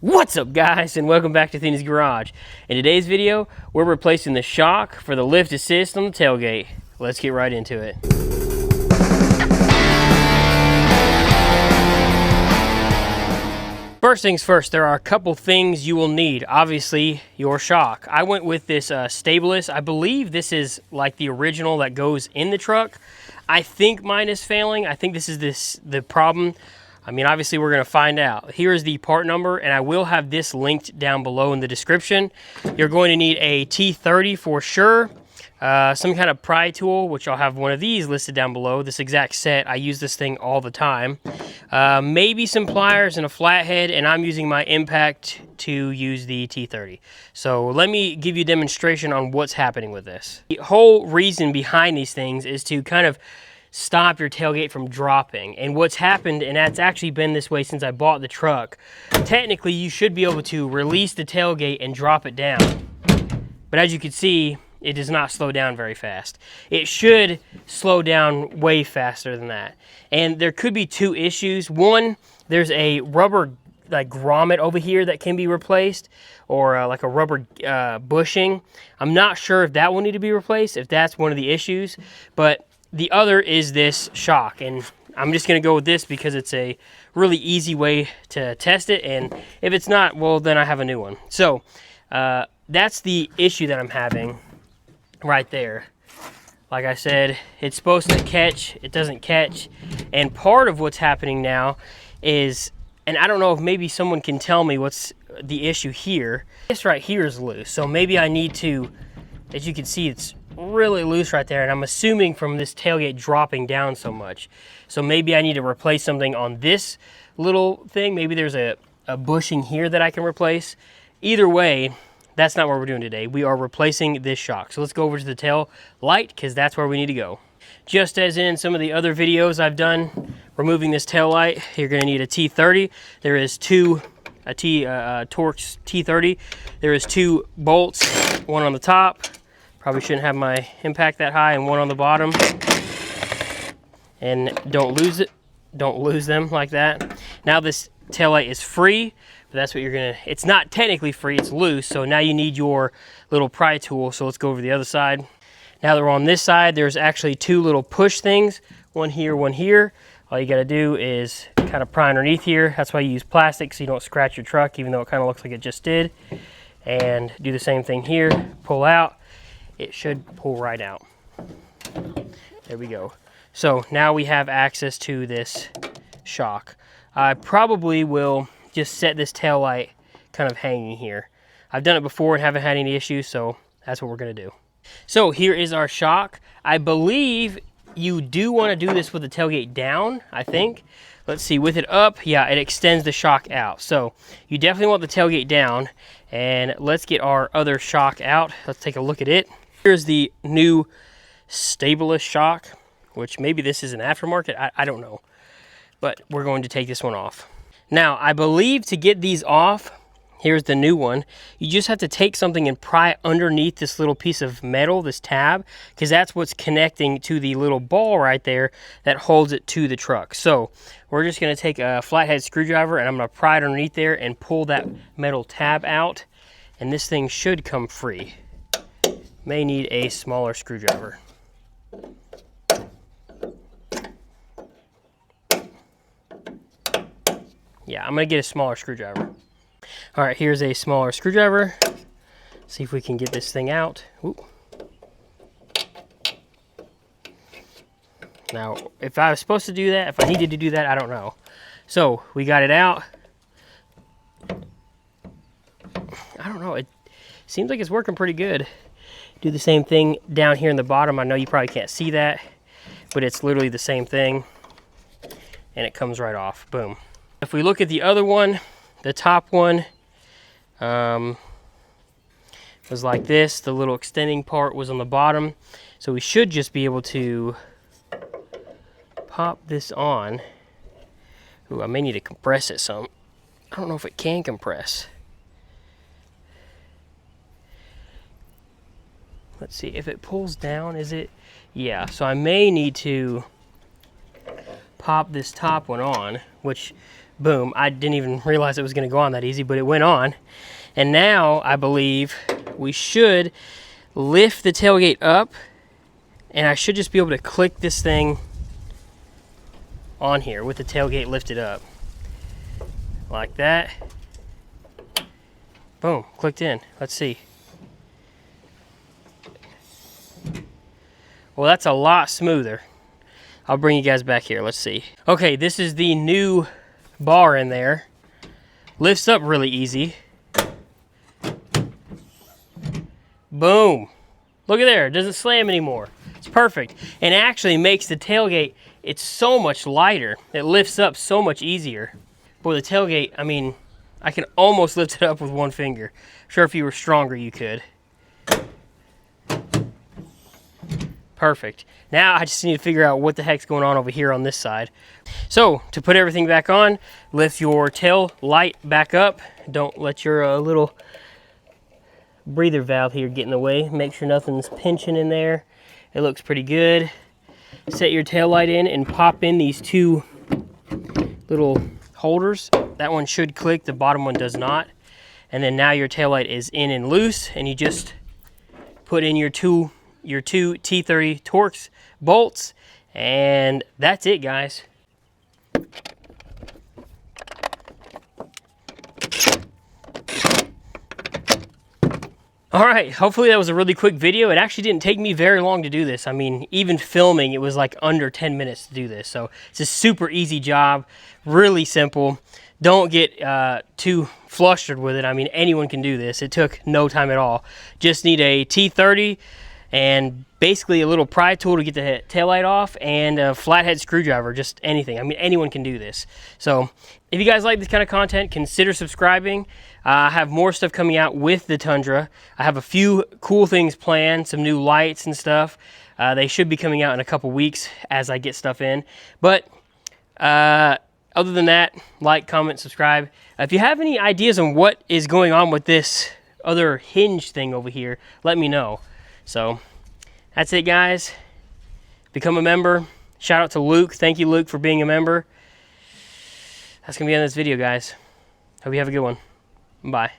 What's up, guys, and welcome back to Thinny's Garage. In today's video, we're replacing the shock for the lift assist on the tailgate. Let's get right into it. First things first, there are a couple things you will need. Obviously, your shock. I went with this Stabilis. I believe this is like the original that goes in the truck. I think mine is failing. I think this is the problem. I mean, obviously, we're going to find out. Here is the part number, and I will have this linked down below in the description. You're going to need a T30 for sure, some kind of pry tool, which I'll have one of these listed down below. This exact set, I use this thing all the time. Maybe some pliers and a flathead, and I'm using my Impact to use the T30. So let me give you a demonstration on what's happening with this. The whole reason behind these things is to kind of stop your tailgate from dropping. And what's happened, and that's actually been this way since I bought the truck, technically you should be able to release the tailgate and drop it down. But as you can see, it does not slow down very fast. It should slow down way faster than that. And there could be two issues. One, there's a rubber like grommet over here that can be replaced, or like a rubber bushing. I'm not sure if that will need to be replaced, if that's one of the issues. But the other is this shock, and I'm just going to go with this because it's a really easy way to test it, and if it's not, well, then I have a new one. So that's the issue that I'm having right there. Like I said, it's supposed to catch, it doesn't catch, and part of what's happening now is, and I don't know if maybe someone can tell me what's the issue here. This right here is loose, so maybe I need to, as you can see, it's really loose right there, and I'm assuming from this tailgate dropping down so much. So maybe I need to replace something on this little thing. Maybe there's a bushing here that I can replace. Either way, that's not what we're doing today. We are replacing this shock. So let's go over to the tail light, because that's where we need to go. Just as in some of the other videos I've done removing this tail light, you're going to need a T30. There is Torx T30. There is two bolts, one on the top. Probably shouldn't have my impact that high, and one on the bottom. And don't lose it. Don't lose them like that. Now this taillight is free, but that's what you're gonna, it's not technically free, it's loose, so now you need your little pry tool. So let's go over to the other side. Now that we're on this side, there's actually two little push things, one here, one here. All you gotta do is kind of pry underneath here. That's why you use plastic, so you don't scratch your truck, even though it kind of looks like it just did. And do the same thing here, pull out. It should pull right out. There we go. So now we have access to this shock. I probably will just set this tail light kind of hanging here. I've done it before and haven't had any issues, so that's what we're gonna do. So here is our shock. I believe you do want to do this with the tailgate down, I think. Let's see, with it up, yeah, it extends the shock out. So you definitely want the tailgate down, and let's get our other shock out. Let's take a look at it. Here's the new Stabilis shock, which maybe this is an aftermarket, I don't know. But we're going to take this one off. Now, I believe to get these off, here's the new one, you just have to take something and pry underneath this little piece of metal, this tab, because that's what's connecting to the little ball right there that holds it to the truck. So we're just going to take a flathead screwdriver, and I'm going to pry it underneath there and pull that metal tab out, and this thing should come free. May need a smaller screwdriver. Yeah, I'm gonna get a smaller screwdriver. All right, here's a smaller screwdriver. See if we can get this thing out. Ooh. Now, if I was supposed to do that, if I needed to do that, I don't know. So we got it out. I don't know, it seems like it's working pretty good. Do the same thing down here in the bottom. I know you probably can't see that, but it's literally the same thing, and it comes right off. Boom. If we look at the other one, the top one was like this. The little extending part was on the bottom, so we should just be able to pop this on. Ooh, I may need to compress it some. I don't know if it can compress. Let's see, if it pulls down, is it? Yeah, so I may need to pop this top one on, which Boom. I didn't even realize it was going to go on that easy, but it went on. And now I believe we should lift the tailgate up, and I should just be able to click this thing on here with the tailgate lifted up. Like that. Boom, clicked in. Let's see. Well, that's a lot smoother. I'll bring you guys back here. Let's see. Okay, this is the new bar in there. Lifts up really easy. Boom. Look at there. It doesn't slam anymore. It's perfect. And it actually makes the tailgate, it's so much lighter. It lifts up so much easier. Boy, the tailgate, I mean, I can almost lift it up with one finger. Sure, if you were stronger, you could. Perfect. Now I just need to figure out what the heck's going on over here on this side. So, to put everything back on, lift your tail light back up. Don't let your little breather valve here get in the way. Make sure nothing's pinching in there. It looks pretty good. Set your tail light in and pop in these two little holders. That one should click, the bottom one does not. And then now your tail light is in and loose, and you just put in your two T30 Torx bolts, and that's it, guys. All right, hopefully that was a really quick video. It actually didn't take me very long to do this. I mean, even filming, it was like under 10 minutes to do this. So it's a super easy job, really simple. Don't get too flustered with it. I mean, anyone can do this. It took no time at all. Just need a T30 and basically a little pry tool to get the taillight off, and a flathead screwdriver, just anything. I mean, anyone can do this. So if you guys like this kind of content, consider subscribing. I have more stuff coming out with the Tundra. I have a few cool things planned, some new lights and stuff. They should be coming out in a couple weeks as I get stuff in. But other than that, like, comment, subscribe. If you have any ideas on what is going on with this other hinge thing over here, let me know. So that's it, guys. Become a member. Shout out to Luke. Thank you, Luke, for being a member. That's going to be on this video, guys. Hope you have a good one. Bye.